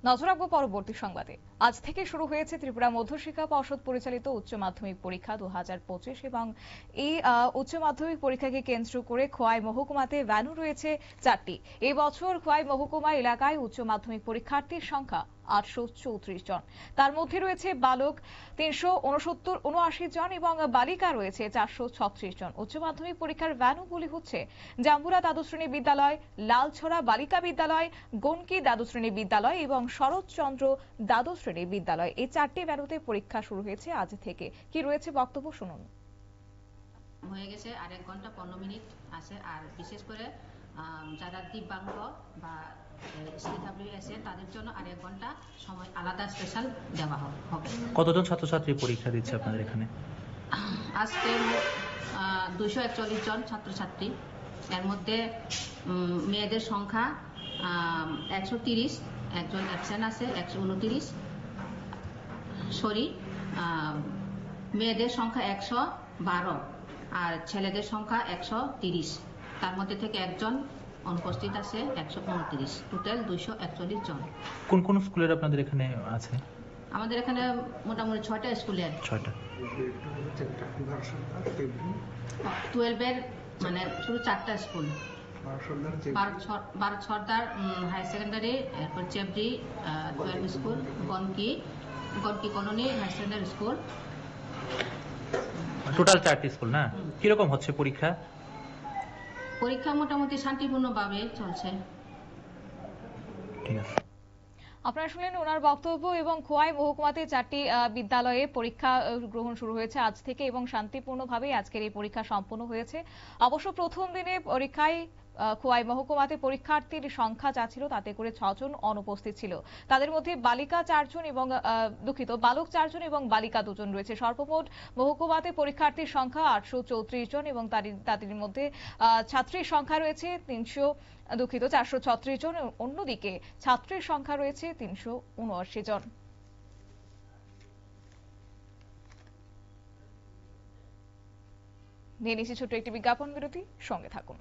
নজর রাখবো পরবর্তী সংবাদে। আজ থেকে শুরু হয়েছে ত্রিপুরা মধ্যশিক্ষা পর্ষদ পরিচালিত উচ্চ মাধ্যমিক পরীক্ষা 2025 এবং এই উচ্চ মাধ্যমিক পরীক্ষাকে কেন্দ্র করে খোয়াই মহকুমাতে ভ্যানু রয়েছে 4টি। এই বছর খোয়াই মহকুমা এলাকায় উচ্চ মাধ্যমিক পরীক্ষার্থীর সংখ্যা 834 জন। তার মধ্যে রয়েছে বালক 379 জন এবং বালিকা রয়েছে 436 জন। উচ্চ মাধ্যমিক পরীক্ষার ভ্যানুগুলি হচ্ছে জাম্বুরা দ্বাদশ শ্রেণী বিদ্যালয়, লালছড়া বালিকা বিদ্যালয়, গনকি দ্বাদশ শ্রেণী বিদ্যালয় এবং শরৎচন্দ্র দ্বাদশ শ্রেণী বিদ্যালয়। এই 4টি ভ্যানুতে পরীক্ষা শুরু হয়েছে আজ থেকে। কি রয়েছে বক্তব্য শুনুন। হয়ে গেছে আর 1 ঘন্টা 15 মিনিট আছে। আর বিশেষ করে যারা দিব্যাঙ্গ বা STWS তাদের জন্য আর 1 ঘন্টা সময় আলাদা স্পেশাল দেওয়া হবে। কতজন ছাত্রছাত্রী পরীক্ষা দিচ্ছে আপনাদের এখানে? আজকে 241 জন ছাত্রছাত্রী। এর মধ্যে মেয়েদের সংখ্যা 130, একজন অ্যাবসেন্ট আছে 129। মেয়েদের সংখ্যা 112 আর ছেলেদের সংখ্যা 130। তার মধ্যে থেকে একজন অনুপস্থিত আছে 129। টোটাল 241 জন। কোন কোন স্কুলের আপনাদের এখানে আছে? আমাদের এখানে মোটামুটি 6টা স্কুলের। 6টা। 12 এর মানে শুধু 4টা school. Bharat Sardar high secondary, এরপর চেবরি 12 স্কুল, গনকি colony high secondary school. Total 4টি স্কুল না? কিরকম হচ্ছে পরীক্ষা? পরীক্ষা মোটামুটি শান্তিপূর্ণভাবে চলছে। ঠিক আছে। আপনারা শুনলেন ওনার বক্তব্য। এবং খোয়াই মহকুমাতে 4টি বিদ্যালয়ে পরীক্ষা গ্রহণ শুরু হয়েছে আজ থেকে এবং শান্তিপূর্ণভাবে আজকের এই পরীক্ষা সম্পন্ন হয়েছে। অবশ্য প্রথম দিনে পরীক্ষায় খোয়াই মহকুমাতে পরীক্ষার্থীর সংখ্যা যা ছিল তাতে করে 6 জন অনুপস্থিত ছিল। তাদের মধ্যে বালিকা 4 জন এবং বালক 4 জন এবং বালিকা 2 জন রয়েছে। সর্বমোট মহকুমাতে পরীক্ষার্থীর সংখ্যা 834 জন এবং তাদের মধ্যে ছাত্রীর সংখ্যা রয়েছে 436 জন। অন্যদিকে ছাত্রের সংখ্যা রয়েছে 379 জন। নিয়ে নিচ্ছি ছোট্ট একটি বিজ্ঞাপন বিরতি, সঙ্গে থাকুন।